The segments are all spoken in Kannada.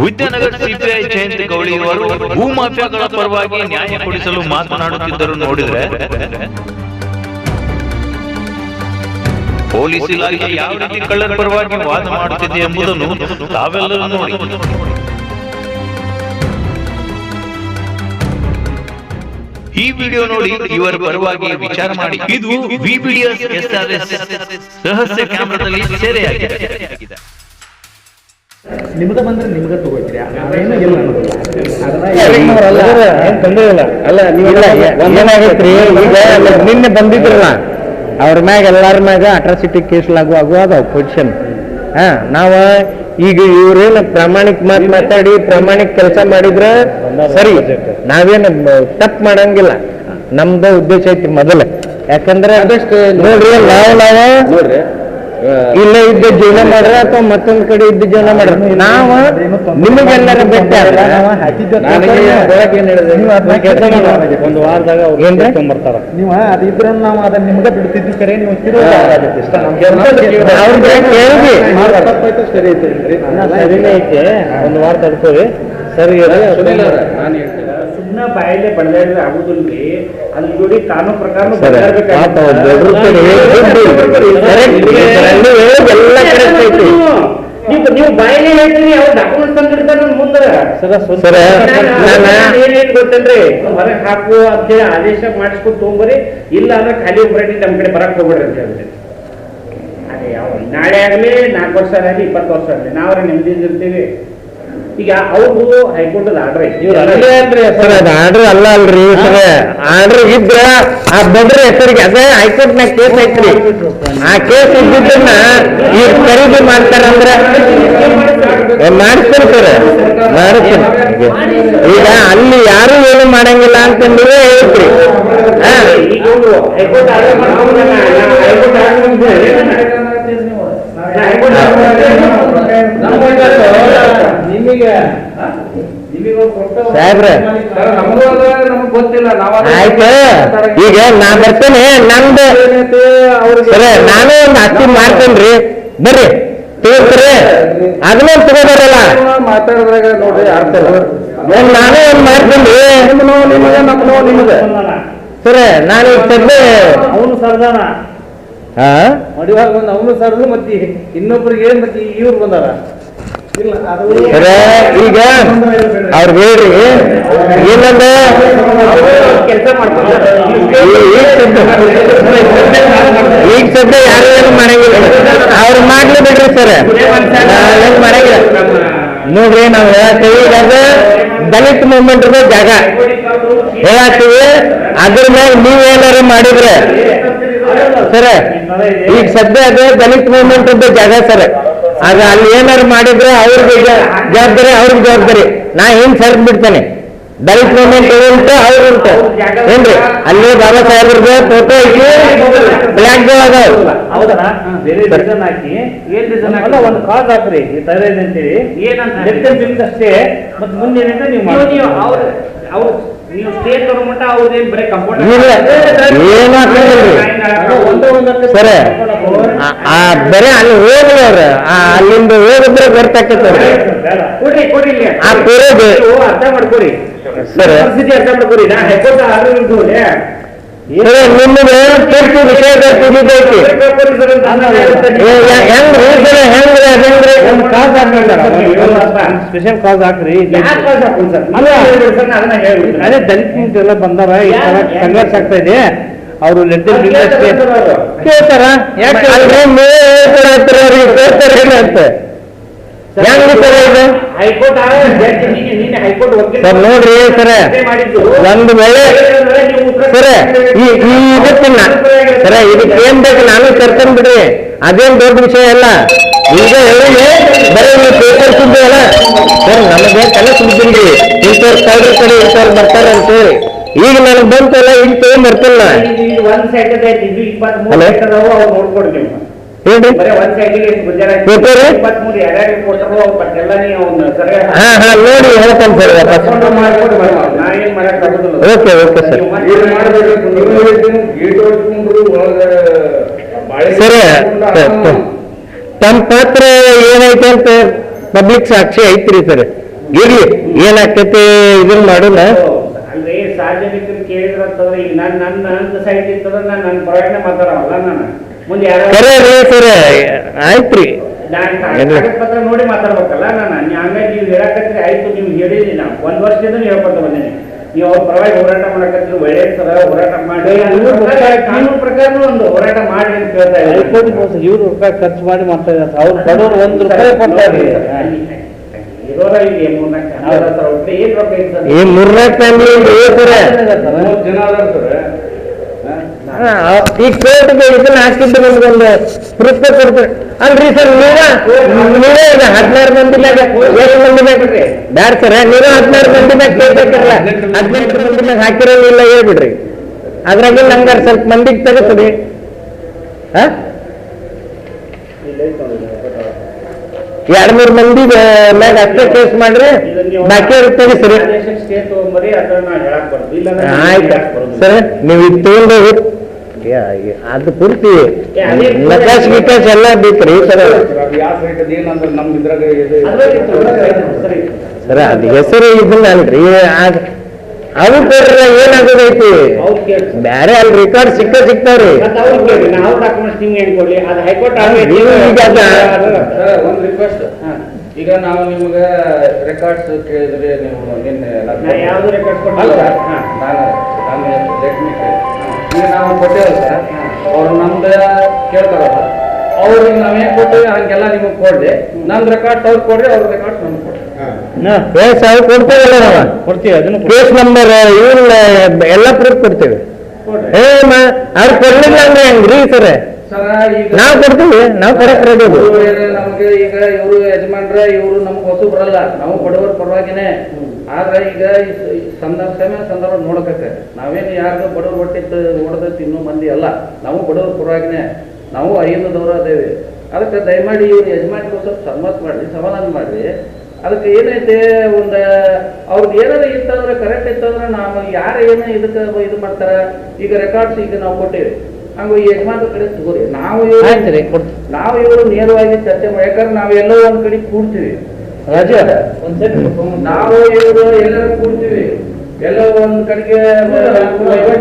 ವಿದ್ಯಾನಗರ ಸಿಪಿಐ ಜಯಂತಿ ಗೌಳಿ ಅವರು ಭೂಮಾಫಿಯಾಗಳ ಪರವಾಗಿ ನ್ಯಾಯ ಕೊಡಿಸಲು ಮಾತನಾಡುತ್ತಿದ್ದರು ನೋಡಿದ್ರೆ ಪೊಲೀಸ್ ಇಲಾಖೆ ಯಾವ ರೀತಿ ಕಳ್ಳರ ಪರವಾಗಿ ವಾದ ಮಾಡುತ್ತಿದೆ ಎಂಬುದನ್ನು ತಾವೆಲ್ಲರೂ ನೋಡಿ. ಈ ವಿಡಿಯೋ ನೋಡಿ ಇವರ ಪರವಾಗಿ ವಿಚಾರ ಮಾಡಿ. ಇದು ವಿಬಿಡಿಎಸ್ SRS ರಹಸ್ಯ ಕ್ಯಾಮೆರಾದಲ್ಲಿ ಸೆರೆಯಾಗಿದೆ. ನಿಮ್ಗೆ ಬಂದ್ರೆ ನಿಮ್ಗೆ ತಗೋತೀರಿ ನಿನ್ನೆ ಬಂದಿದ್ರಲ್ಲ ಅವ್ರ ಮ್ಯಾಗ ಎಲ್ಲಾರ ಮ್ಯಾಗ ಅಟ್ರಾಸಿಟಿ ಕೇಸ್ ಲಾಗು ಅದಾವ ಪೊಸಿಷನ್. ನಾವು ಈಗ ಇವ್ರೇನು ಪ್ರಾಮಾಣಿಕ ಮಾತಾಡಿ ಪ್ರಾಮಾಣಿಕ ಕೆಲಸ ಮಾಡಿದ್ರೆ ಸರಿ, ನಾವೇನು ತಪ್ಪು ಮಾಡಂಗಿಲ್ಲ. ನಮ್ದು ಉದ್ದೇಶ ಐತಿ ಮೊದಲು, ಯಾಕಂದ್ರೆ ಅದಷ್ಟು ನೋಡ್ರಿ ನೋಡ್ರಿ ಇಲ್ಲೇ ಇದ್ದ ಜೀವನ ಮಾಡ್ರ ಅಥವಾ ಮತ್ತೊಂದ್ ಕಡೆ ಇದ್ದ ಜೀವನ ಮಾಡ್ರ, ನಾವು ನಿಮಗೆಲ್ಲರ ಭೇಟಿ ಒಂದು ವಾರದಾಗ ಬರ್ತಾರ. ನೀವು ಅದಿದ್ರು ನಾವು ಅದನ್ನ ನಿಮ್ಗೆ ಬಿಡ್ತಿದ್ವಿ ಕರೆ ನೀವು ಸರಿನೇ ಐತೆ. ಒಂದು ವಾರ ತಡ್ಕೋರಿ ಸರಿ. ಸುಮ್ಮನೆ ಬಾಯಿಲೆ ಬಡದಾಡಿದ್ರೆ ಆಗುದಿಲ್ರಿ, ಅದ್ರ ಜೋಡಿ ಕಾನೂನು ಪ್ರಕಾರ ನೀವು ಬಾಯಿಲೆ ಹೇಳ್ತೀರಿ, ಅವ್ರು ಡಾಕ್ಯುಮೆಂಟ್ ತಂದಿರ್ತಾರೆ ಮುಂದೆ. ಏನೇನ್ ಗೊತ್ತೇನ್ರಿ, ಹೊರಗೆ ಹಾಕು ಅಂತೇಳಿ ಆದೇಶ ಮಾಡಿಸ್ಕೊಂಡು ತಗೊಂಬರಿ, ಇಲ್ಲ ಅಂದ್ರೆ ಖಾಲಿ ಒಬ್ಬರೇ ನಮ್ ಕಡೆ ಬರಕ್ ಹೋಗ್ಬೇಡ್ರಿ ಅಂತ ಹೇಳ್ರಿ. ಅದೇ ಯಾವ ನಾಳೆ ಆಗ್ಲಿ 4 ವರ್ಷ ಆಗಲಿ 20 ವರ್ಷ ಆಗಲಿ ನಾವ್ರೆ ನೆಮ್ಮದಿಯಿಂದ ಇರ್ತೀವಿ. ಈಗ ಅವ್ರು ಹೈಕೋರ್ಟ್ ಆರ್ಡ್ರ್ ಆರ್ಡ್ರ್ ಅಲ್ಲ ಅಲ್ರಿ ಸರ್, ಆರ್ಡ್ರ್ ಇದ್ರ ಆ ಬಡ್ರ ಹೆಸರಿಗೆ ಅದೇ ಹೈಕೋರ್ಟ್ ನಾಗ ಕೇಸ್ ಐತ್ರಿ. ಆ ಕೇಸ್ ಇದ್ದಿದ್ದನ್ನ ಈಗ ಖರೀದಿ ಮಾಡ್ತಾರಂದ್ರೆ ಮಾಡಿಸ್ತಾರೆ ಸರ್, ಮಾಡಿಸ್ತೀನಿ. ಈಗ ಅಲ್ಲಿ ಯಾರು ಏನು ಮಾಡಂಗಿಲ್ಲ ಅಂತಂದ್ರೆ ಹೇಳ್ತ್ರಿ. ಸಾಹೇಬ್ರೆ ಆಯ್ತು, ಈಗ ನಾ ಬರ್ತೇನೆ. ನಂದು ಸರಿ, ನಾನು ಒಂದು ಆಸ್ತಿ ಮಾಡ್ತೇನ್ರಿ, ಬರ್ರಿ ತಗೋತೀರಿ. ಅದನ್ನ ತಗೋದಾರಲ್ಲ ಮಾತಾಡಿದಾಗ ನೋಡ್ರಿ, ನಾನು ಒಂದು ಮಾಡ್ತೇನ್ರಿ. ನಿಮಗೆ ಸರಿ, ನಾನು ಸದ್ಯ ಅವನು ಸರ್ದಾನ ಮಡಿವಾಗ ಬಂದು ಅವನು ಸರ್ದು ಮತ್ತೆ ಇನ್ನೊಬ್ರಿಗೆ ಮತ್ತೆ ಇವ್ರು ಬಂದಾರ. ಈಗ ಅವ್ರು ಹೇಳ್ರಿ ಏನಂದ್ರೆ ಕೆಲಸ ಮಾಡ್ತಾರೆ. ಈಗ ಸದ್ಯ ಯಾರು ಏನು ಮಾಡಂಗಿಲ್ಲ, ಅವ್ರು ಮಾಡ್ಲಿ ಬಿಡ್ರಿ ಸರ್, ಏನು ಮಾಡಂಗಿಲ್ಲ. ನೋಡ್ರಿ ನಾವು ಹೇಳ್ತೀವಿ, ಈಗ ಅದು ದಲಿತ ಮೂವ್ಮೆಂಟ್ ಜಾಗ ಹೇಳತ್ತೀವಿ. ಅದ್ರ ಮೇಲೆ ನೀವೇನಾರು ಮಾಡಿದ್ರೆ ಸರ್, ಈಗ ಸದ್ಯ ಅದು ದಲಿತ ಮೂವ್ಮೆಂಟ್ ಜಾಗ ಸರ್, ಆಗ ಅಲ್ಲಿ ಏನಾರು ಮಾಡಿದ್ರೆ ಅವ್ರಿಗೆ ಜವಾಬ್ದಾರಿ, ಅವ್ರಿಗೆ ಜವಾಬ್ದಾರಿ. ನಾ ಏನ್ ಸರ್ದ್ ಬಿಡ್ತೇನೆ. ದಲಿತ ಮೂವ್ಮೆಂಟ್ ಉಂಟು, ಅವ್ರು ಉಂಟು ಏನ್ರಿ. ಅಲ್ಲಿ ಬಾಬಾ ಸಾಹೇಬ್ರದ್ದು ಫೋಟೋ ಐತಿ, ಬ್ಲ್ಯಾಕ್ ಅದಾವ. ಒಂದು ಕಾಸ್ ಹಾಕ್ರಿ ಅಂತೇಳಿ ಅಷ್ಟೇ. ಮತ್ತೆ ಮುಂದೆ ನೀವು ಸ್ಟೇಟ್ ಗೌರ್ಮೆಂಟ್ ಅವ್ರದೇನು ಬರೀ ಕಂಪೌಂಡ್ ಸರ್, ಬರೀ ಅಲ್ಲಿ ಹೋಗ್ಲಿ ಅವ್ರು, ಅಲ್ಲಿಂದ ಹೋಗಿದ್ರೆ ಗೊತ್ತಾಕೈತೆ ಆ ಪೂರೈದು ಅರ್ಥ ಮಾಡ್ಕೊರಿ ಸರ್. ಪರಿಸ್ಥಿತಿ ಅರ್ಥ ಮಾಡ್ಕೊರಿ. ನಾ ಹೈಕೋರ್ಟ್ ನಿಮಗೆ ತುರ್ತು ವಿಷಯದ ತಿಳಿದೈತಿ ಸ್ಪೆಷಲ್ ಕಾಸ್ ಹಾಕ್ರಿ. ಅದೇ ದಲಿತ ಎಲ್ಲ ಬಂದಾರ, ಈ ತರ ಸಂಘರ್ಷ ಆಗ್ತಾ ಇದೆ. ಅವರು ಲೆಟರ್ ಕೇಳ್ತಾರ, ಯಾಕೆ ಅಂತ ಸರ್ ನೋಡ್ರಿ ಸರ್, ಒಂದು ವೇಳೆ ಸರ್ ಇದಕ್ಕಿನ್ನ ಸರ ಇದಕ್ಕೆ ಏನ್ ಬೇಕು ನಾನು ತರ್ತೇನೆ ಬಿಡ್ರಿ, ಅದೇನ್ ದೊಡ್ಡ ವಿಷಯ ಅಲ್ಲ. ಈಗ ಹೇಳಿ ಬರೀ ನೀವು ಪೇಪರ್ ಸುದ್ದಿ ಅಲ್ಲ ಸರ್, ನಮಗೆ ಕಲೆ ಸುದ್ದಿಲ್ರಿ. ಇಂಥವ್ರು ಕಳ್ರ ಕಡೆ ಇಂಥವ್ರು ಬರ್ತಾರೆ ಅಂತೇಳಿ ಈಗ ನನಗೆ ಬಂತಲ್ಲ, ಈಗ ತಗೊಂಡ್ ಬರ್ತಿಲ್ಲ. ನೋಡಿ ಹೇಳ್ತೇನೆ ಸರ್ ವಾಪಸ್. Okay okay sir. ಸರಿ, ತಮ್ಮ ಪಾತ್ರ ಏನೈತೆ ಅಂತ ಪಬ್ಲಿಕ್ ಸಾಕ್ಷಿ ಐತ್ರಿ ಸರ್. ಇರ್ಲಿ ಏನಾಗ್ತೈತಿ ಇದನ್ನ ಮಾಡೋಣ. ಅಲ್ರಿ ಸಾರ್ವಜನಿಕರು ಕೇಳಿದ್ರಂತಂದ್ರೆ ಈಗ ನನ್ನ ಸೈಟ್ ಇರ್ತದ ನನ್ನ ಪರವಾಗಿನ ಮಾತಾಡವಲ್ಲ ನಾನು ಮುಂದೆ ಯಾರು ಕರೆ ರೀ ಸರ್ ಆಯ್ತ್ರಿ. ಕಾಗದ ಪತ್ರ ನೋಡಿ ಮಾತಾಡ್ಬೇಕಲ್ಲ ನಾನು ಹಂಗಾಗಿ ನೀವು ಹೇಳಕತ್ರಿ ಆಯ್ತು ನೀವು ಹೇಳಿರಿ ನಾವು 1 ವರ್ಷದಿಂದ ಹೇಳ್ಕೊತ ಬಂದೇನೆ ನೀವು ಅವ್ರ ಪರವಾಗಿ ಹೋರಾಟ ಮಾಡಕತ್ರಿ ಒಳ್ಳೆ ಸರ ಹೋರಾಟ ಮಾಡಿ ಕಾನೂನು ಪ್ರಕಾರನೂ ಒಂದು ಹೋರಾಟ ಮಾಡಿ ಅಂತ ಹೇಳ್ತಾ ಇದ್ದಾರೆ. ಇವ್ರು ರೂಪಾಯಿ ಖರ್ಚು ಮಾಡಿ ಮಾಡ್ತಾ ಇದ್ದಾರೆ ಅವ್ರು ಬಡವರು 1 ರೂಪಾಯಿ ಕೊಡ್ತಾರೆ. ಇರೋರ ಇಲ್ಲಿ 3-4 ಒಟ್ಟು ಏನ್ ರೊಕ್ಕ ಇರ್ತದೆ ಈ 3-4 ಫ್ಯಾಮಿಲಿ ಸರ್ ಜನ ಅದಾರ ಸರ್. ಈ ಕೋರ್ಟ್ಗೆ ಇದನ್ನ ಹಾಕಿದ್ದು ನಮ್ಗೊಂದು ಪ್ರೂಫ್ ಕೊಡ್ತಾರೆ ಅಲ್ರಿ ಸರ್. ನೀವೇ ಈಗ 16 ಮಂದಿನಾಗ ಎಷ್ಟು ಮಂದಿ ಬೇಕ್ರಿ ಬ್ಯಾಡ ಸರ್. ನೀವು 16 ಮಂದಿನಾಗ ಕೇಳ್ಬೇಕಿರಲ್ಲ 18 ಮಂದಿನಾಗ ಹಾಕಿರೋದಿಲ್ಲ ಹೇಳ್ಬಿಡ್ರಿ. ಅದ್ರಾಗ ನಂಗಾರ ಸ್ವಲ್ಪ ಮಂದಿಗೆ ತೆಗಸ್ರಿ. ಹಾ 2-3 ಮಂದಿ ಮ್ಯಾಗ ಅಷ್ಟೇ ಕೇಸ್ ಮಾಡ್ರಿ ಬಾಕಿ ತೆಗಿಸ್ರಿ. ಸ್ಟೇಟ್ ತಗೊಂಬರಿ ಅದನ್ನ ಹೇಳಕ್ ಬರ್ತದೆ ಇಲ್ಲ ಆಯ್ತು ಸರ್. ನೀವು ಇದು ತಗೊಂಡೋಗಿ ಅದು ಪೂರ್ತಿ ನಕಾಶ್ ಗಿಕಾಶ್ ಎಲ್ಲ ಬೇಕ್ರಿ ಸರ್. ಯಾವ ಸೈಟ್ ಏನಂದ್ರೆ ನಮ್ ಇದ್ರಾಗ ಸರ್ ಅದು ಹೆಸರು ಇದನ್ನ ಅಲ್ರಿ ಅವು ಕೊಡ್ರ ಏನಾಗೋದೈತಿ ಬ್ಯಾರೆ ಅಲ್ಲಿ ರೆಕಾರ್ಡ್ ಸಿಗ್ತಾವ್ರಿ. ನಾವು ಡಾಕ್ಯುಮೆಂಟ್ಸ್ ನಿಮ್ಗೆ ಏನ್ ಕೊಡ್ಲಿ ಅದು ಹೈಕೋರ್ಟ್ ಒಂದು ರಿಕ್ವೆಸ್ಟ್. ಈಗ ನಾವು ನಿಮ್ಗೆ ರೆಕಾರ್ಡ್ಸ್ ಕೇಳಿದ್ರೆ ನೀವು ನಿನ್ನೆ ಯಾವ್ದು ರೆಕಾರ್ಡ್ಸ್ ಅಲ್ಲ ಕೊಡ್ತೀವಿ ನಾನು ಈಗ ನಾವು ಕೊಟ್ಟೇವಲ್ಲ ಸರ್ ಅವ್ರು ನಮ್ದು ಕೇಳ್ತಾರಲ್ಲ ಅವ್ರಿಗೆ ನಾವೇನ್ ಕೊಟ್ಟಿವಿ ಹಂಗೆಲ್ಲ ನಿಮಗೆ ಕೊಡ್ಲಿ ನಮ್ ರೆಕಾರ್ಡ್ಸ್ ಅವ್ರು ಕೊಡ್ರಿ ಅವ್ರ ರೆಕಾರ್ಡ್ಸ್ ನಮ್ಗೆ ಕೊಡ್ರಿ. ಕೇಸ್ ಅವ್ರು ಕೊಡ್ತೇವಲ್ಲ ನಾವು ಕೊಡ್ತೀವಿ ಅದನ್ನು ಕೇಸ್ ನಂಬರ್ ಇವ್ನ ಎಲ್ಲ ಪ್ರೂಫ್ ಕೊಡ್ತೇವೆ. ಅವ್ರು ಕೊಡ್ಲಿಲ್ಲ ಅಂದ್ರೆ ಹೆಂಗ್ರಿ ಸರ್? ಸರ ಈಗ ನಾವು ಕೊಡ್ತೀವಿ, ನಾವು ಕೊಡಕ್ ರೆಡಿ. ನಮ್ಗೆ ಈಗ ಇವರು ಯಜಮಾನ್ರ ಇವರು ನಮ್ಗೆ ಹೊಸ ಬರಲ್ಲ ನಾವು ಬಡವರ ಪರವಾಗಿನೇ. ಆದ್ರೆ ಈಗ ಸಂದರ್ಭ ನೋಡಕತ್ತೆ ನಾವೇನು ಯಾರಿಗೂ ಬಡವ್ರ ಹೊಟ್ಟಿತ್ತು ಹೊಡೆದ ತಿನ್ನೋ ಮಂದಿ ಅಲ್ಲ. ನಾವು ಬಡವ್ರ ಪರವಾಗಿನೇ ನಾವು ಐನದವ್ರು ಅದೇವಿ. ಅದಕ್ಕೆ ದಯಮಾಡಿ ಇವ್ರು ಯಜಮಾನ್ರಿಗೂ ಸ್ವಲ್ಪ ಸಮ್ಮತ ಮಾಡ್ರಿ ಸಮಾಧಾನ ಮಾಡ್ರಿ. ಅದಕ್ಕೆ ಏನೈತೆ ಒಂದು ಅವ್ರಿಗೆ ಏನಾರ ಇತ್ತಂದ್ರೆ ಕರೆಕ್ಟ್ ಇತ್ತಂದ್ರೆ ನಾವು ಯಾರು ಏನೋ ಇದಕ್ಕೆ ಇದು ಮಾಡ್ತಾರ. ಈಗ ರೆಕಾರ್ಡ್ಸ್ ಈಗ ನಾವು ಕೊಟ್ಟೇವಿ ಹಂಗ ಈ ಯಜಮಾನ್ರ ಕಡೆ ತಗೋರಿ. ನಾವು ಇವರು ನೇರವಾಗಿ ಚರ್ಚೆ ಮಾಡಿ ಯಾಕಂದ್ರೆ ನಾವು ಎಲ್ಲೋ ಒಂದ್ ಕಡೆ ಕೂಡ್ತೀವಿ ನಾವು ಇವರು ಎಲ್ಲರೂ ಕೂಡ್ತೀವಿ ಎಲ್ಲ ಒಂದ್ ಕಡೆಗೆ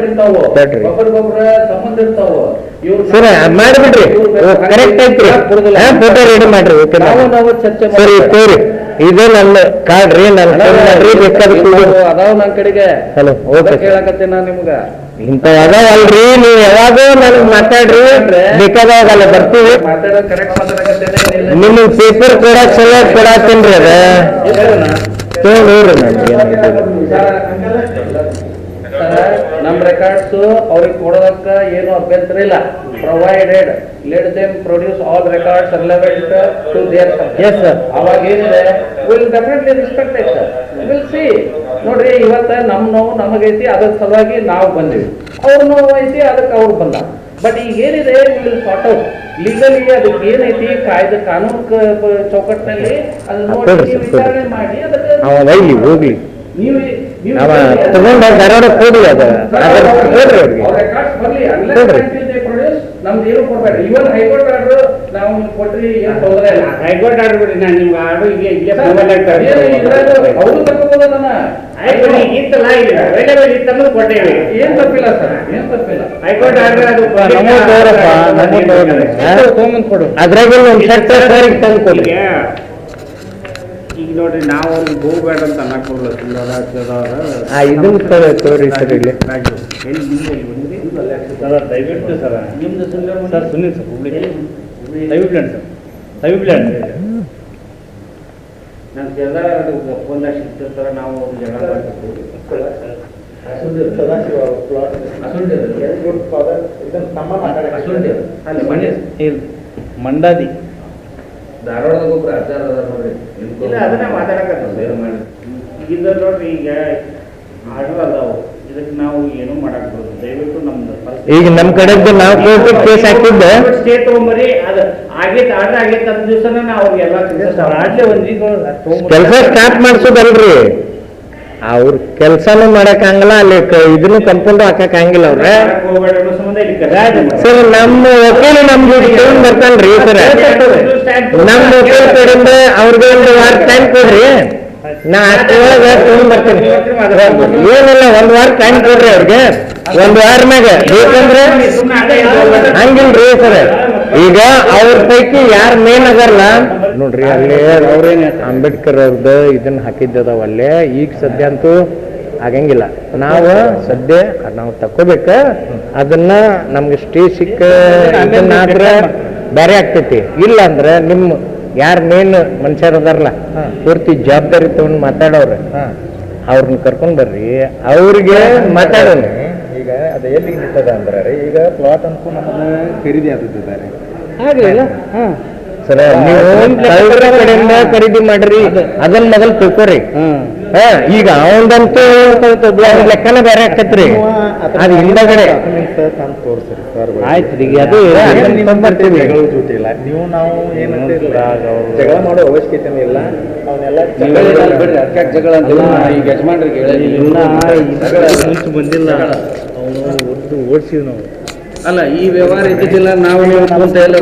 ಇರ್ತಾವ ಒಬ್ಬರಿಗೊಬ್ರ ಸಂಬಂಧ ಇರ್ತಾವ. ಇವ್ರು ಸರ್ ಮಾಡ್ಬಿಡ್ರಿ ಕರೆಕ್ಟ್ ಐತ್ರಿ. ಫೋಟೋ ರೆಡಿ ಮಾಡ್ರಿ. ನಾವು ಚರ್ಚೆ ಸರಿ ತೋರಿ ಇದು ನನ್ನ ಕಾರ್ಡ್ ರೀ. ನನ್ನ ಅದಾವ ನನ್ ಕಡೆಗೆ ಹಲೋ ಓಕೆ ಕೇಳಕತ್ತೆ ನಾ ನಿಮ್ಗ ಇಂಥ ಅದಾವಲ್ರಿ. ನೀವು ಯಾವಾಗೋ ನನಗ್ ಮಾತಾಡ್ರಿ ಬೇಕಾದಾಗಲ್ಲ ಬರ್ತೀವಿ. ಮಾತಾಡೋದು ಕರೆಕ್ಟ್ ಮಾತಾಡಕತ್ತೇನೆ. ನಿಮ್ಗೆ ಪೇಪರ್ ಕೊಡಕ್ ಸಲ ಕೊಡತ್ತೀನ್ರಿ ಅದ ನೋಡ್ರಿ. ನಮ್ ರೆಕಾರ್ಡ್ಸ್ ಅವ್ರಿಗೆ ಕೊಡೋದಕ್ಕ ಏನು ಅಭ್ಯಂತರ ಇಲ್ಲ. Provided let them produce all records relevant to their subject. Yes sir. ಅವಾಗ ಏನಿದೆ will definitely respect it sir. Will see ನೋಡ್ರಿ ಇವತ್ತ ನಮ್ ನೋವು ನಮಗೈತಿ ಅದ್ರ ಸಲುವಾಗಿ ನಾವು ಬಂದಿವಿ. ಅವ್ರ ನೋವು ಐತಿ ಅದಕ್ಕೆ ಅವ್ರು ಬಂದ. ಬಟ್ ಈಗ ಏನಿದೆ ವಿಲ್ ಸಾರ್ಟ್ ಔಟ್ ಲೀಗಲಿ ಅದಕ್ಕೆ ಏನೈತಿ ಕಾಯ್ದೆ ಕಾನೂನು ಚೌಕಟ್ಟಿನಲ್ಲಿ ಅದನ್ನ ನೋಡಿ ವಿಚಾರಣೆ ಮಾಡಿ ಅದಕ್ಕೆ ಹೋಗ್ಲಿ ನೀವು ತಗೊಂಡ ಧಾರವಾಡ ಕೊಡಿ ಅದು ಕೊಡ್ರಿ ಅವ್ರಿಗೆ. ನಮ್ದು ಏನು ಕೊಡ್ಬೇಡ್ರಿ. ಇವನ್ ಹೈಕೋರ್ಟ್ ಆರ್ಡರ್ ನಾವು ಕೊಟ್ರಿ ಏನ್ ತೊಂದರೆ ಇಲ್ಲ. ಹೈಕೋರ್ಟ್ ಆರ್ಡರ್ ಬಿಡಿ ನಾನು ನಿಮ್ಗೆ ಆರ್ಡರ್ ಇಲ್ಲೇ ಅವರು ತಗೋಬೋದನ್ನ ಇತ್ತಲ್ಲ ಇಲ್ಲ ಅವೈಲೇಬಲ್ ಇತ್ತಂದ್ರೆ ಕೊಟ್ಟೇವಿ. ಏನ್ ತಪ್ಪಿಲ್ಲ ಸರ್ ಏನ್ ತಪ್ಪಿಲ್ಲ. ಹೈಕೋರ್ಟ್ ಆರ್ಡರ್ ಅದು ಕೊಡು ಅದ್ರಾಗ ಒಂದು ಸರ್ಟಿಫಿಕೇಟ್ ತಂದು ಕೊಡಿ. ಈಗ ನೋಡ್ರಿ ನಾವು ಅವ್ರಿಗೆ ಹೋಗ್ಬೇಡ ಅಂತ ಅನ್ನಕೋಲ್ಲ ಇದನ್ನ ತೋರಿ ಸರ್ ಇಲ್ಲಿ ದಯವಿಟ್ಟು ಸರ್ ನಿಮ್ದು ಸರ್ ಸುನೀಲ್ ಸರ್ ಹುಬ್ಳಿ ದಯವಿಟ್ಟು ಸರ್ ದಯವಿಟ್ಟು ನಾನು ಜಗಳ ಒಂದಷ್ಟು ಇರ್ತಿರ್ತಾರೆ ನಾವು ಅವ್ರು ಜಗಳ ಮಂಡಾದಿ ಧಾರವಾಡದಾಗ ಒಬ್ರು ಆಚಾರ ಅದಾರ ನೋಡ್ರಿ. ಇಲ್ಲ ಅದನ್ನ ಮಾತಾಡಕತ್ತ ಈಗ ನೋಡ್ರಿ ಈಗ ಆರ್ಡರ್ ಅದಾವು ಇದಕ್ಕೆ ನಾವು ಏನೂ ಮಾಡಕ್ ಬರೋದು. ದಯವಿಟ್ಟು ನಮ್ದು ಈಗ ನಮ್ ಕಡೆದ್ದು ನಾವು ಕೋರ್ಟಿಗೆ ಕೇಸ್ ಹಾಕಿದ್ದೆ ಸ್ಟೇ ತಗೊಂಬರಿ ಅದು ಆಗೈತೆ ಆರ್ಡರ್ ಆಗೈತೆ ಅಂತ ದಿವಸನ ನಾವು ಅವ್ರಿಗೆಲ್ಲ ರಾಜ್ಯ ಒಂದ್ ಕೆಲಸ ಸ್ಟಾರ್ಟ್ ಮಾಡ್ಸೋದಲ್ರಿ. ಅವ್ರ ಕೆಲ್ಸಾನು ಮಾಡಕ್ ಆಗಲ್ಲ ಅಲ್ಲಿ ಇದನ್ನು ಕಂಪೌಂಡ್ ಹಾಕಕ್ ಹಂಗಿಲ್ಲ ಅವ್ರ. ಹೋಗ್ಬೇಡ ಅನ್ನೋ ಸಂಬಂಧ ಇಲ್ಲಿ ಸರ್ ನಮ್ಮ ವಕೀಲ ನಮ್ ತಗೊಂಡ್ ಬರ್ತಾನ್ರಿ ಸರ್. ನಮ್ ವಕೀಲ ಕಡೆಯಿಂದ ಅವ್ರಿಗೆ ಒಂದು ವಾರ ಟೈಮ್ ಕೊಡ್ರಿ. ನಾ ಅಷ್ಟೊಳಗೆ ತಗೊಂಡ್ ಬರ್ತೀನಿ. ಏನಿಲ್ಲ, 1 ವಾರ ಟೈಮ್ ಕೊಡ್ರಿ ಅವ್ರಿಗೆ. 1 ವಾರ ಮ್ಯಾಗ ಬೇಕಂದ್ರೆ ಹಂಗಿಲ್ರಿ ಸರ್. ಈಗ ಅವ್ರ ಪೈಕಿ ಯಾರು ಮೇನ್ ಅದಾರಲ್ಲ ನೋಡ್ರಿ, ಅಲ್ಲಿ ಅಂಬೇಡ್ಕರ್ ಅವ್ರದ್ದು ಇದನ್ನ ಹಾಕಿದ್ದದಾವ ಅಲ್ಲೇ. ಈಗ ಸದ್ಯ ಅಂತೂ ಆಗಂಗಿಲ್ಲ. ನಾವು ಸದ್ಯ ನಾವು ತಕೋಬೇಕ. ಅದನ್ನ ನಮ್ಗೆ ಸ್ಟೇ ಸಿಕ್ಕ ಇದನ್ನಾದ್ರೆ ಬೇರೆ ಆಗ್ತೈತಿ. ಇಲ್ಲ ಅಂದ್ರೆ ನಿಮ್ಮ ಯಾರು ಮೇನ್ ಮನುಷ್ಯರು ಅದಾರಲ್ಲ ಪೂರ್ತಿ ಜವಾಬ್ದಾರಿ ತಗೊಂಡು ಮಾತಾಡೋರು ಅವ್ರನ್ನ ಕರ್ಕೊಂಡ್ ಬರ್ರಿ, ಅವ್ರಿಗೆ ಮಾತಾಡೋಣ. ಈಗ ಅದು ಎಲ್ಲಿಗೆ ನಿಂತದ ಅಂದ್ರೆ ಈಗ ಪ್ಲಾಟ್ ಅಂತೂ ನಮ್ಮನ್ನ ಖರೀದಿ ಆಗ್ತಿದ್ದಾರೆ. ಆಗ್ಲಿಲ್ಲ ಸರ, ನೀವು ಕಳ್ಳರ ಕಡೆಯಿಂದ ಖರೀದಿ ಮಾಡ್ರಿ, ಅದನ್ನ ಮೊದಲು ತಿಳ್ಕೊರಿ. ಈಗ ಅವಂದಂತೂ ಲೆಕ್ಕನ ಬೇರೆ ಆಗ್ತೈತ್ರಿ. ಅದು ಹಿಂದಗಡೆ ತಂದು ತೋರಿಸ್ರಿ ಸರ್. ಆಯ್ತು, ಈಗ ಅದು ಬರ್ತೀವಿ. ಜೊತೆ ಇಲ್ಲ ನೀವು ನಾವು ಏನಂತ ಜಗಳ ಮಾಡೋ ಅವಶ್ಯಕತೆ ಇಲ್ಲ. ಅವನ್ನೆಲ್ಲ ಬಿಡ್ರಿ, ಅದಕ್ಕೆ ಜಗಳ ಅಂತ ಈಗ ಯಜಮಾನ್ರಿಗೆ ಬಂದಿಲ್ಲ, ಅವನು ಓಡಿಸಿವ್ ನಾವು. ಅಲ್ಲ ಈ ವ್ಯವಹಾರ ಇದ್ದಿದ್ದಿಲ್ಲ ನಾವು ನೀವು ಅಂತ ಎಲ್ಲ